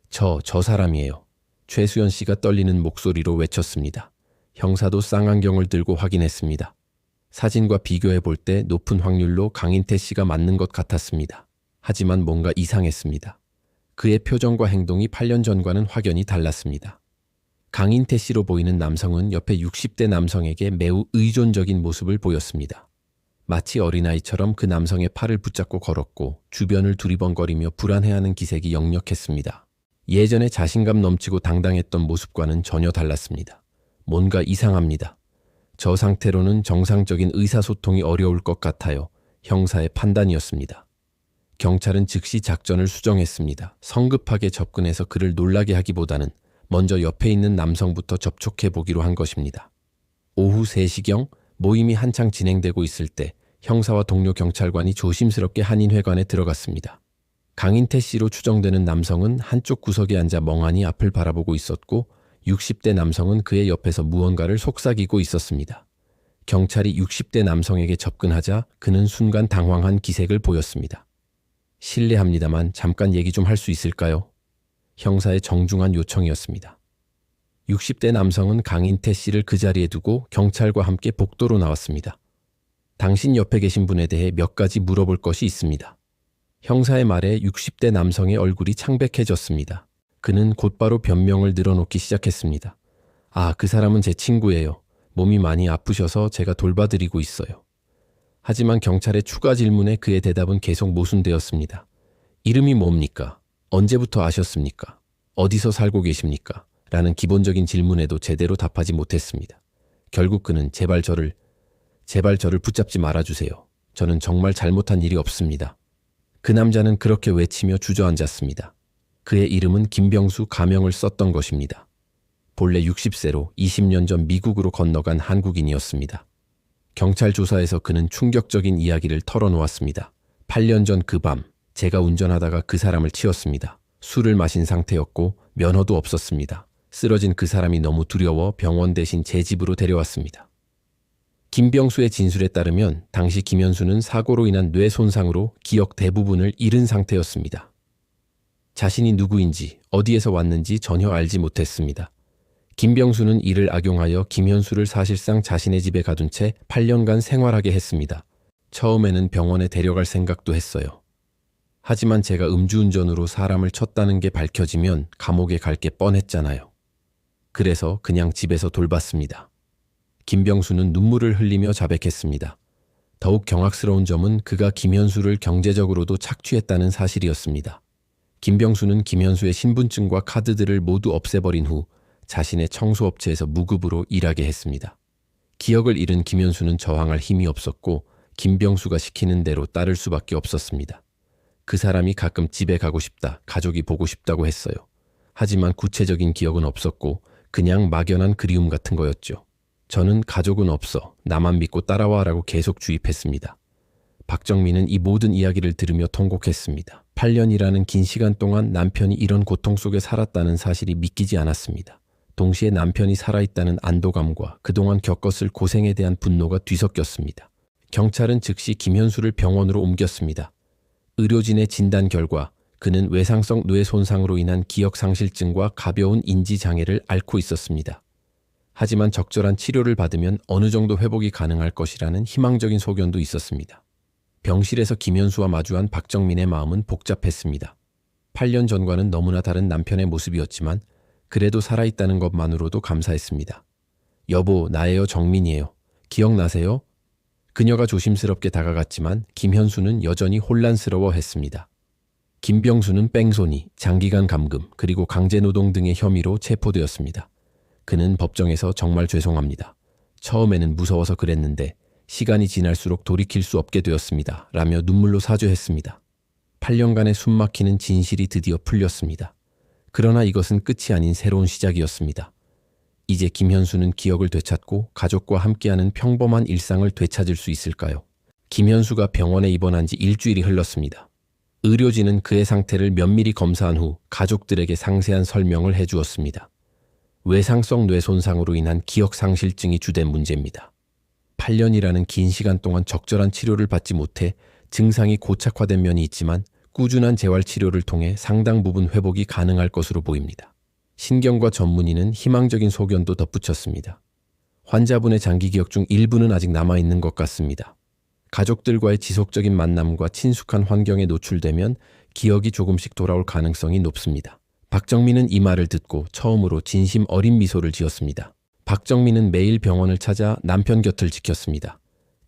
저 사람이에요. 최수연 씨가 떨리는 목소리로 외쳤습니다. 형사도 쌍안경을 들고 확인했습니다. 사진과 비교해 볼 때 높은 확률로 강인태 씨가 맞는 것 같았습니다. 하지만 뭔가 이상했습니다. 그의 표정과 행동이 8년 전과는 확연히 달랐습니다. 강인태 씨로 보이는 남성은 옆에 60대 남성에게 매우 의존적인 모습을 보였습니다. 마치 어린아이처럼 그 남성의 팔을 붙잡고 걸었고 주변을 두리번거리며 불안해하는 기색이 역력했습니다. 예전에 자신감 넘치고 당당했던 모습과는 전혀 달랐습니다. 뭔가 이상합니다. 저 상태로는 정상적인 의사소통이 어려울 것 같아요. 형사의 판단이었습니다. 경찰은 즉시 작전을 수정했습니다. 성급하게 접근해서 그를 놀라게 하기보다는 먼저 옆에 있는 남성부터 접촉해 보기로 한 것입니다. 오후 3시경 모임이 한창 진행되고 있을 때 형사와 동료 경찰관이 조심스럽게 한인회관에 들어갔습니다. 강인태 씨로 추정되는 남성은 한쪽 구석에 앉아 멍하니 앞을 바라보고 있었고 60대 남성은 그의 옆에서 무언가를 속삭이고 있었습니다. 경찰이 60대 남성에게 접근하자 그는 순간 당황한 기색을 보였습니다. 실례합니다만 잠깐 얘기 좀 할 수 있을까요? 형사의 정중한 요청이었습니다. 60대 남성은 강인태 씨를 그 자리에 두고 경찰과 함께 복도로 나왔습니다. 당신 옆에 계신 분에 대해 몇 가지 물어볼 것이 있습니다. 형사의 말에 60대 남성의 얼굴이 창백해졌습니다. 그는 곧바로 변명을 늘어놓기 시작했습니다. 그 사람은 제 친구예요. 몸이 많이 아프셔서 제가 돌봐드리고 있어요. 하지만 경찰의 추가 질문에 그의 대답은 계속 모순되었습니다. 이름이 뭡니까? 언제부터 아셨습니까? 어디서 살고 계십니까? 라는 기본적인 질문에도 제대로 답하지 못했습니다. 결국 그는 제발 저를 붙잡지 말아주세요. 저는 정말 잘못한 일이 없습니다. 그 남자는 그렇게 외치며 주저앉았습니다. 그의 이름은 김병수 가명을 썼던 것입니다. 본래 60세로 20년 전 미국으로 건너간 한국인이었습니다. 경찰 조사에서 그는 충격적인 이야기를 털어놓았습니다. 8년 전 그 밤 제가 운전하다가 그 사람을 치었습니다. 술을 마신 상태였고 면허도 없었습니다. 쓰러진 그 사람이 너무 두려워 병원 대신 제 집으로 데려왔습니다. 김병수의 진술에 따르면 당시 김현수는 사고로 인한 뇌 손상으로 기억 대부분을 잃은 상태였습니다. 자신이 누구인지 어디에서 왔는지 전혀 알지 못했습니다. 김병수는 이를 악용하여 김현수를 사실상 자신의 집에 가둔 채 8년간 생활하게 했습니다. 처음에는 병원에 데려갈 생각도 했어요. 하지만 제가 음주운전으로 사람을 쳤다는 게 밝혀지면 감옥에 갈 게 뻔했잖아요. 그래서 그냥 집에서 돌봤습니다. 김병수는 눈물을 흘리며 자백했습니다. 더욱 경악스러운 점은 그가 김현수를 경제적으로도 착취했다는 사실이었습니다. 김병수는 김현수의 신분증과 카드들을 모두 없애버린 후 자신의 청소업체에서 무급으로 일하게 했습니다. 기억을 잃은 김현수는 저항할 힘이 없었고 김병수가 시키는 대로 따를 수밖에 없었습니다. 그 사람이 가끔 집에 가고 싶다, 가족이 보고 싶다고 했어요. 하지만 구체적인 기억은 없었고 그냥 막연한 그리움 같은 거였죠. 저는 가족은 없어, 나만 믿고 따라와라고 계속 주입했습니다. 박정민은 이 모든 이야기를 들으며 통곡했습니다. 8년이라는 긴 시간 동안 남편이 이런 고통 속에 살았다는 사실이 믿기지 않았습니다. 동시에 남편이 살아있다는 안도감과 그동안 겪었을 고생에 대한 분노가 뒤섞였습니다. 경찰은 즉시 김현수를 병원으로 옮겼습니다. 의료진의 진단 결과 그는 외상성 뇌 손상으로 인한 기억상실증과 가벼운 인지장애를 앓고 있었습니다. 하지만 적절한 치료를 받으면 어느 정도 회복이 가능할 것이라는 희망적인 소견도 있었습니다. 병실에서 김현수와 마주한 박정민의 마음은 복잡했습니다. 8년 전과는 너무나 다른 남편의 모습이었지만 그래도 살아있다는 것만으로도 감사했습니다. 여보, 나예요, 정민이에요. 기억나세요? 그녀가 조심스럽게 다가갔지만 김현수는 여전히 혼란스러워했습니다. 김병수는 뺑소니, 장기간 감금, 그리고 강제노동 등의 혐의로 체포되었습니다. 그는 법정에서 정말 죄송합니다. 처음에는 무서워서 그랬는데 시간이 지날수록 돌이킬 수 없게 되었습니다. 라며 눈물로 사죄했습니다. 8년간의 숨막히는 진실이 드디어 풀렸습니다. 그러나 이것은 끝이 아닌 새로운 시작이었습니다. 이제 김현수는 기억을 되찾고 가족과 함께하는 평범한 일상을 되찾을 수 있을까요? 김현수가 병원에 입원한 지 일주일이 흘렀습니다. 의료진은 그의 상태를 면밀히 검사한 후 가족들에게 상세한 설명을 해주었습니다. 외상성 뇌 손상으로 인한 기억상실증이 주된 문제입니다. 8년이라는 긴 시간 동안 적절한 치료를 받지 못해 증상이 고착화된 면이 있지만 꾸준한 재활치료를 통해 상당 부분 회복이 가능할 것으로 보입니다. 신경과 전문의는 희망적인 소견도 덧붙였습니다. 환자분의 장기 기억 중 일부는 아직 남아있는 것 같습니다. 가족들과의 지속적인 만남과 친숙한 환경에 노출되면 기억이 조금씩 돌아올 가능성이 높습니다. 박정민은 이 말을 듣고 처음으로 진심 어린 미소를 지었습니다. 박정민은 매일 병원을 찾아 남편 곁을 지켰습니다.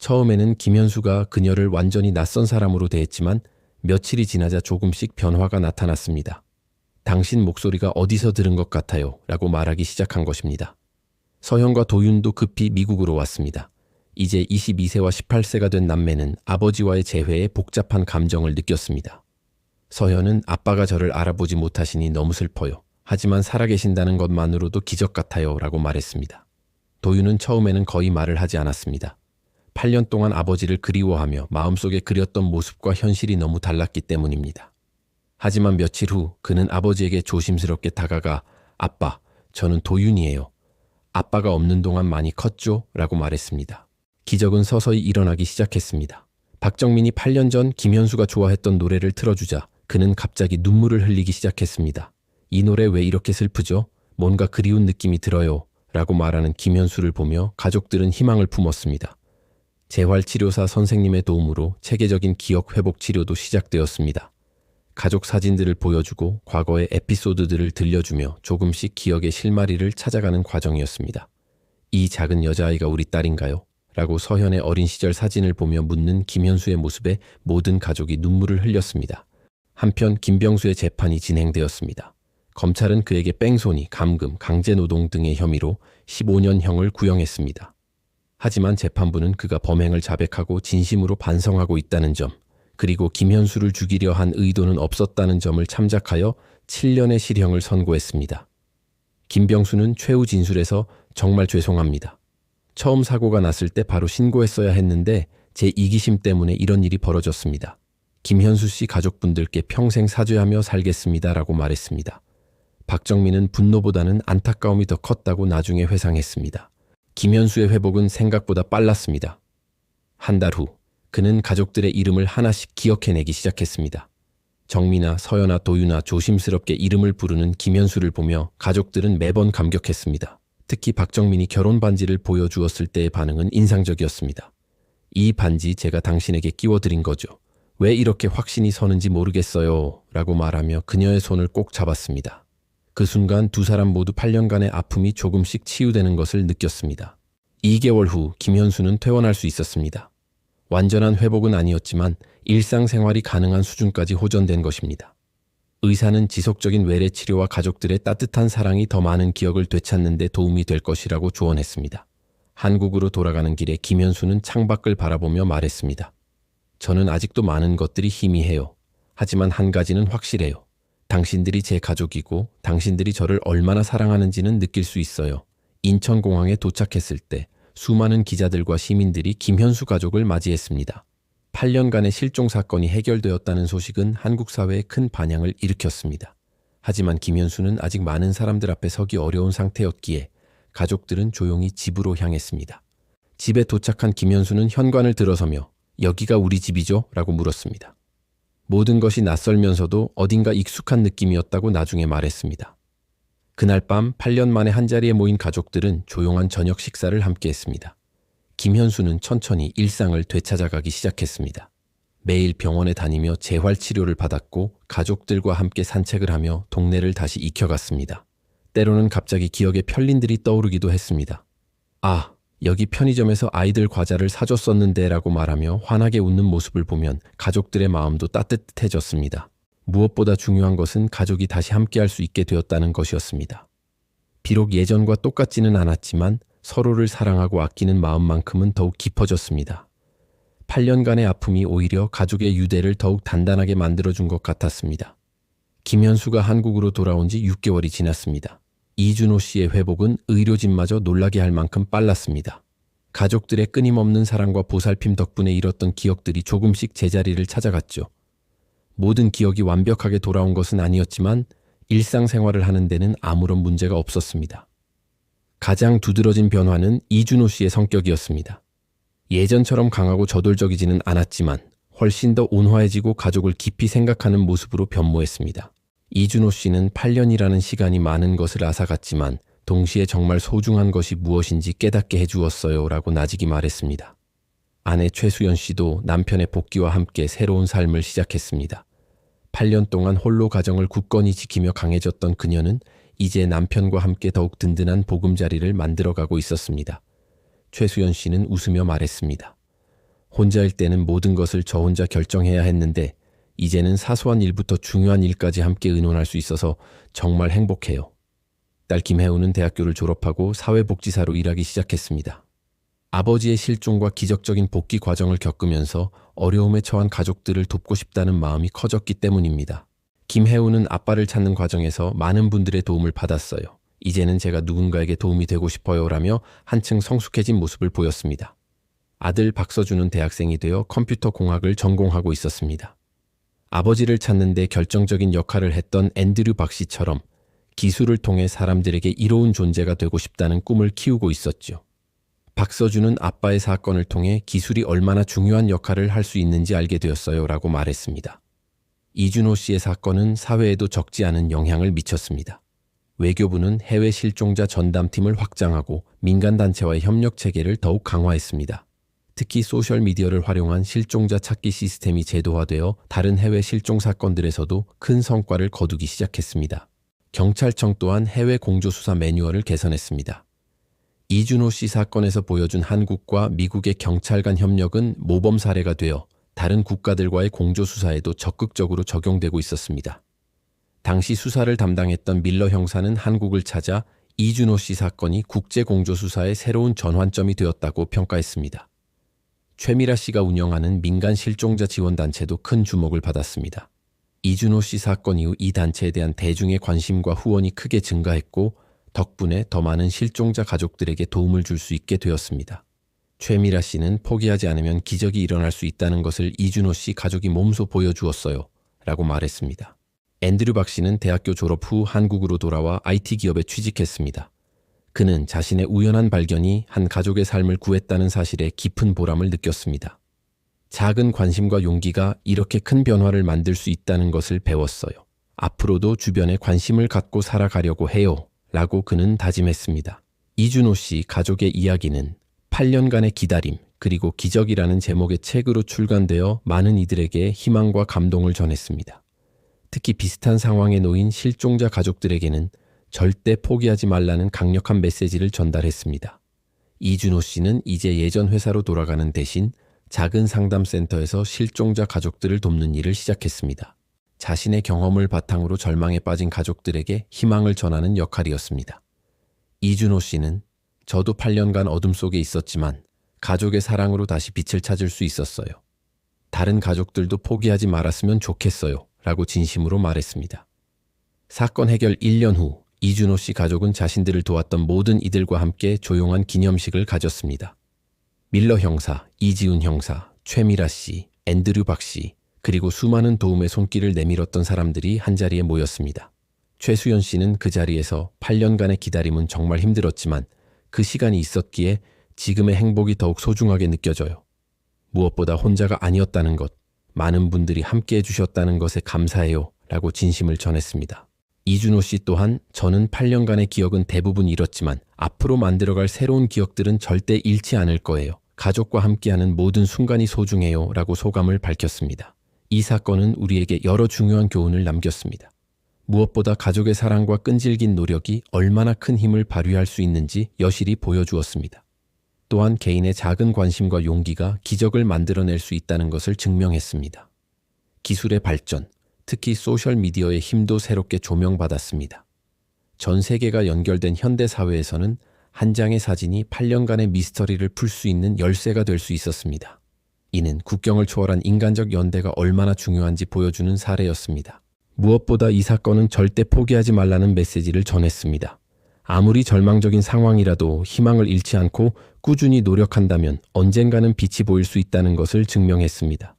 처음에는 김현수가 그녀를 완전히 낯선 사람으로 대했지만 며칠이 지나자 조금씩 변화가 나타났습니다. 당신 목소리가 어디서 들은 것 같아요 라고 말하기 시작한 것입니다. 서현과 도윤도 급히 미국으로 왔습니다. 이제 22세와 18세가 된 남매는 아버지와의 재회에 복잡한 감정을 느꼈습니다. 서현은 아빠가 저를 알아보지 못하시니 너무 슬퍼요. 하지만 살아계신다는 것만으로도 기적 같아요 라고 말했습니다. 도윤은 처음에는 거의 말을 하지 않았습니다. 8년 동안 아버지를 그리워하며 마음속에 그렸던 모습과 현실이 너무 달랐기 때문입니다. 하지만 며칠 후 그는 아버지에게 조심스럽게 다가가 아빠, 저는 도윤이에요. 아빠가 없는 동안 많이 컸죠? 라고 말했습니다. 기적은 서서히 일어나기 시작했습니다. 박정민이 8년 전 김현수가 좋아했던 노래를 틀어주자 그는 갑자기 눈물을 흘리기 시작했습니다. 이 노래 왜 이렇게 슬프죠? 뭔가 그리운 느낌이 들어요. 라고 말하는 김현수를 보며 가족들은 희망을 품었습니다. 재활치료사 선생님의 도움으로 체계적인 기억 회복 치료도 시작되었습니다. 가족 사진들을 보여주고 과거의 에피소드들을 들려주며 조금씩 기억의 실마리를 찾아가는 과정이었습니다. 이 작은 여자아이가 우리 딸인가요? 라고 서현의 어린 시절 사진을 보며 묻는 김현수의 모습에 모든 가족이 눈물을 흘렸습니다. 한편 김병수의 재판이 진행되었습니다. 검찰은 그에게 뺑소니, 감금, 강제노동 등의 혐의로 15년형을 구형했습니다. 하지만 재판부는 그가 범행을 자백하고 진심으로 반성하고 있다는 점, 그리고 김현수를 죽이려 한 의도는 없었다는 점을 참작하여 7년의 실형을 선고했습니다. 김병수는 최후 진술에서 정말 죄송합니다. 처음 사고가 났을 때 바로 신고했어야 했는데 제 이기심 때문에 이런 일이 벌어졌습니다. 김현수 씨 가족분들께 평생 사죄하며 살겠습니다. 라고 말했습니다. 박정민은 분노보다는 안타까움이 더 컸다고 나중에 회상했습니다. 김현수의 회복은 생각보다 빨랐습니다. 한 달 후, 그는 가족들의 이름을 하나씩 기억해내기 시작했습니다. 정민아, 서연아, 도윤아 조심스럽게 이름을 부르는 김현수를 보며 가족들은 매번 감격했습니다. 특히 박정민이 결혼 반지를 보여주었을 때의 반응은 인상적이었습니다. 이 반지 제가 당신에게 끼워드린 거죠. 왜 이렇게 확신이 서는지 모르겠어요. 라고 말하며 그녀의 손을 꼭 잡았습니다. 그 순간 두 사람 모두 8년간의 아픔이 조금씩 치유되는 것을 느꼈습니다. 2개월 후 김현수는 퇴원할 수 있었습니다. 완전한 회복은 아니었지만 일상생활이 가능한 수준까지 호전된 것입니다. 의사는 지속적인 외래 치료와 가족들의 따뜻한 사랑이 더 많은 기억을 되찾는 데 도움이 될 것이라고 조언했습니다. 한국으로 돌아가는 길에 김현수는 창밖을 바라보며 말했습니다. 저는 아직도 많은 것들이 희미해요. 하지만 한 가지는 확실해요. 당신들이 제 가족이고 당신들이 저를 얼마나 사랑하는지는 느낄 수 있어요. 인천공항에 도착했을 때 수많은 기자들과 시민들이 김현수 가족을 맞이했습니다. 8년간의 실종 사건이 해결되었다는 소식은 한국 사회에 큰 반향을 일으켰습니다. 하지만 김현수는 아직 많은 사람들 앞에 서기 어려운 상태였기에 가족들은 조용히 집으로 향했습니다. 집에 도착한 김현수는 현관을 들어서며 여기가 우리 집이죠? 라고 물었습니다. 모든 것이 낯설면서도 어딘가 익숙한 느낌이었다고 나중에 말했습니다. 그날 밤 8년 만에 한자리에 모인 가족들은 조용한 저녁 식사를 함께 했습니다. 김현수는 천천히 일상을 되찾아가기 시작했습니다. 매일 병원에 다니며 재활치료를 받았고 가족들과 함께 산책을 하며 동네를 다시 익혀갔습니다. 때로는 갑자기 기억에 편린들이 떠오르기도 했습니다. 아, 여기 편의점에서 아이들 과자를 사줬었는데 라고 말하며 환하게 웃는 모습을 보면 가족들의 마음도 따뜻해졌습니다. 무엇보다 중요한 것은 가족이 다시 함께할 수 있게 되었다는 것이었습니다. 비록 예전과 똑같지는 않았지만 서로를 사랑하고 아끼는 마음만큼은 더욱 깊어졌습니다. 8년간의 아픔이 오히려 가족의 유대를 더욱 단단하게 만들어준 것 같았습니다. 김현수가 한국으로 돌아온 지 6개월이 지났습니다. 이준호 씨의 회복은 의료진마저 놀라게 할 만큼 빨랐습니다. 가족들의 끊임없는 사랑과 보살핌 덕분에 잃었던 기억들이 조금씩 제자리를 찾아갔죠. 모든 기억이 완벽하게 돌아온 것은 아니었지만 일상생활을 하는 데는 아무런 문제가 없었습니다. 가장 두드러진 변화는 이준호 씨의 성격이었습니다. 예전처럼 강하고 저돌적이지는 않았지만 훨씬 더 온화해지고 가족을 깊이 생각하는 모습으로 변모했습니다. 이준호 씨는 8년이라는 시간이 많은 것을 앗아갔지만 동시에 정말 소중한 것이 무엇인지 깨닫게 해주었어요 라고 나직이 말했습니다. 아내 최수연 씨도 남편의 복귀와 함께 새로운 삶을 시작했습니다. 8년 동안 홀로 가정을 굳건히 지키며 강해졌던 그녀는 이제 남편과 함께 더욱 든든한 보금자리를 만들어가고 있었습니다. 최수연 씨는 웃으며 말했습니다. 혼자일 때는 모든 것을 저 혼자 결정해야 했는데 이제는 사소한 일부터 중요한 일까지 함께 의논할 수 있어서 정말 행복해요. 딸 김혜우는 대학교를 졸업하고 사회복지사로 일하기 시작했습니다. 아버지의 실종과 기적적인 복귀 과정을 겪으면서 어려움에 처한 가족들을 돕고 싶다는 마음이 커졌기 때문입니다. 김혜우는 아빠를 찾는 과정에서 많은 분들의 도움을 받았어요. 이제는 제가 누군가에게 도움이 되고 싶어요라며 한층 성숙해진 모습을 보였습니다. 아들 박서준은 대학생이 되어 컴퓨터 공학을 전공하고 있었습니다. 아버지를 찾는 데 결정적인 역할을 했던 앤드류 박 씨처럼 기술을 통해 사람들에게 이로운 존재가 되고 싶다는 꿈을 키우고 있었죠. 박서준은 아빠의 사건을 통해 기술이 얼마나 중요한 역할을 할 수 있는지 알게 되었어요 라고 말했습니다. 이준호 씨의 사건은 사회에도 적지 않은 영향을 미쳤습니다. 외교부는 해외 실종자 전담팀을 확장하고 민간단체와의 협력 체계를 더욱 강화했습니다. 특히 소셜미디어를 활용한 실종자 찾기 시스템이 제도화되어 다른 해외 실종 사건들에서도 큰 성과를 거두기 시작했습니다. 경찰청 또한 해외 공조수사 매뉴얼을 개선했습니다. 이준호 씨 사건에서 보여준 한국과 미국의 경찰 간 협력은 모범 사례가 되어 다른 국가들과의 공조수사에도 적극적으로 적용되고 있었습니다. 당시 수사를 담당했던 밀러 형사는 한국을 찾아 이준호 씨 사건이 국제공조수사의 새로운 전환점이 되었다고 평가했습니다. 최미라 씨가 운영하는 민간 실종자 지원단체도 큰 주목을 받았습니다. 이준호 씨 사건 이후 이 단체에 대한 대중의 관심과 후원이 크게 증가했고 덕분에 더 많은 실종자 가족들에게 도움을 줄 수 있게 되었습니다. 최미라 씨는 포기하지 않으면 기적이 일어날 수 있다는 것을 이준호 씨 가족이 몸소 보여주었어요 라고 말했습니다. 앤드류 박 씨는 대학교 졸업 후 한국으로 돌아와 IT 기업에 취직했습니다. 그는 자신의 우연한 발견이 한 가족의 삶을 구했다는 사실에 깊은 보람을 느꼈습니다. 작은 관심과 용기가 이렇게 큰 변화를 만들 수 있다는 것을 배웠어요. 앞으로도 주변에 관심을 갖고 살아가려고 해요 라고 그는 다짐했습니다. 이준호 씨 가족의 이야기는 8년간의 기다림 그리고 기적이라는 제목의 책으로 출간되어 많은 이들에게 희망과 감동을 전했습니다. 특히 비슷한 상황에 놓인 실종자 가족들에게는 절대 포기하지 말라는 강력한 메시지를 전달했습니다. 이준호 씨는 이제 예전 회사로 돌아가는 대신 작은 상담센터에서 실종자 가족들을 돕는 일을 시작했습니다. 자신의 경험을 바탕으로 절망에 빠진 가족들에게 희망을 전하는 역할이었습니다. 이준호 씨는 저도 8년간 어둠 속에 있었지만 가족의 사랑으로 다시 빛을 찾을 수 있었어요. 다른 가족들도 포기하지 말았으면 좋겠어요 라고 진심으로 말했습니다. 사건 해결 1년 후 이준호 씨 가족은 자신들을 도왔던 모든 이들과 함께 조용한 기념식을 가졌습니다. 밀러 형사, 이지훈 형사, 최미라 씨, 앤드류 박 씨, 그리고 수많은 도움의 손길을 내밀었던 사람들이 한자리에 모였습니다. 최수연 씨는 그 자리에서 8년간의 기다림은 정말 힘들었지만 그 시간이 있었기에 지금의 행복이 더욱 소중하게 느껴져요. 무엇보다 혼자가 아니었다는 것, 많은 분들이 함께 해주셨다는 것에 감사해요 라고 진심을 전했습니다. 이준호 씨 또한 저는 8년간의 기억은 대부분 잃었지만 앞으로 만들어갈 새로운 기억들은 절대 잃지 않을 거예요. 가족과 함께하는 모든 순간이 소중해요 라고 소감을 밝혔습니다. 이 사건은 우리에게 여러 중요한 교훈을 남겼습니다. 무엇보다 가족의 사랑과 끈질긴 노력이 얼마나 큰 힘을 발휘할 수 있는지 여실히 보여주었습니다. 또한 개인의 작은 관심과 용기가 기적을 만들어낼 수 있다는 것을 증명했습니다. 기술의 발전, 특히 소셜미디어의 힘도 새롭게 조명받았습니다. 전 세계가 연결된 현대 사회에서는 한 장의 사진이 8년간의 미스터리를 풀 수 있는 열쇠가 될 수 있었습니다. 이는 국경을 초월한 인간적 연대가 얼마나 중요한지 보여주는 사례였습니다. 무엇보다 이 사건은 절대 포기하지 말라는 메시지를 전했습니다. 아무리 절망적인 상황이라도 희망을 잃지 않고 꾸준히 노력한다면 언젠가는 빛이 보일 수 있다는 것을 증명했습니다.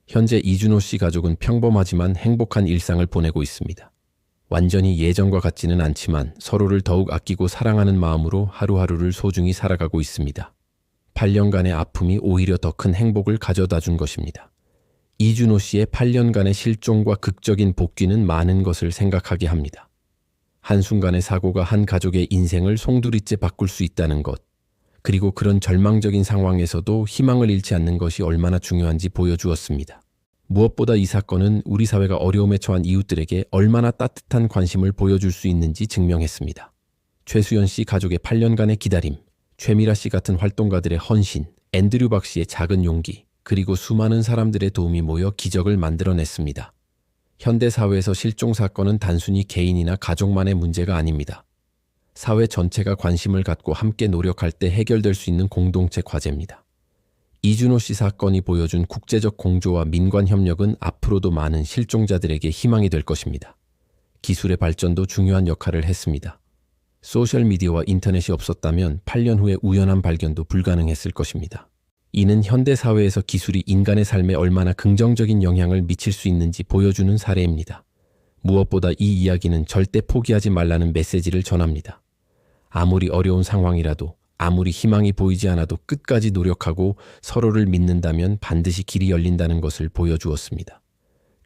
현재 이준호 씨 가족은 평범하지만 행복한 일상을 보내고 있습니다. 완전히 예전과 같지는 않지만 서로를 더욱 아끼고 사랑하는 마음으로 하루하루를 소중히 살아가고 있습니다. 8년간의 아픔이 오히려 더 큰 행복을 가져다 준 것입니다. 이준호 씨의 8년간의 실종과 극적인 복귀는 많은 것을 생각하게 합니다. 한순간의 사고가 한 가족의 인생을 송두리째 바꿀 수 있다는 것, 그리고 그런 절망적인 상황에서도 희망을 잃지 않는 것이 얼마나 중요한지 보여주었습니다. 무엇보다 이 사건은 우리 사회가 어려움에 처한 이웃들에게 얼마나 따뜻한 관심을 보여줄 수 있는지 증명했습니다. 최수연 씨 가족의 8년간의 기다림, 최미라 씨 같은 활동가들의 헌신, 앤드류 박 씨의 작은 용기, 그리고 수많은 사람들의 도움이 모여 기적을 만들어냈습니다. 현대 사회에서 실종 사건은 단순히 개인이나 가족만의 문제가 아닙니다. 사회 전체가 관심을 갖고 함께 노력할 때 해결될 수 있는 공동체 과제입니다. 이준호 씨 사건이 보여준 국제적 공조와 민관 협력은 앞으로도 많은 실종자들에게 희망이 될 것입니다. 기술의 발전도 중요한 역할을 했습니다. 소셜미디어와 인터넷이 없었다면 8년 후에 우연한 발견도 불가능했을 것입니다. 이는 현대 사회에서 기술이 인간의 삶에 얼마나 긍정적인 영향을 미칠 수 있는지 보여주는 사례입니다. 무엇보다 이 이야기는 절대 포기하지 말라는 메시지를 전합니다. 아무리 어려운 상황이라도, 아무리 희망이 보이지 않아도 끝까지 노력하고 서로를 믿는다면 반드시 길이 열린다는 것을 보여주었습니다.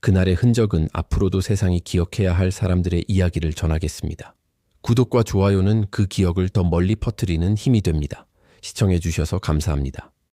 그날의 흔적은 앞으로도 세상이 기억해야 할 사람들의 이야기를 전하겠습니다. 구독과 좋아요는 그 기억을 더 멀리 퍼뜨리는 힘이 됩니다. 시청해 주셔서 감사합니다.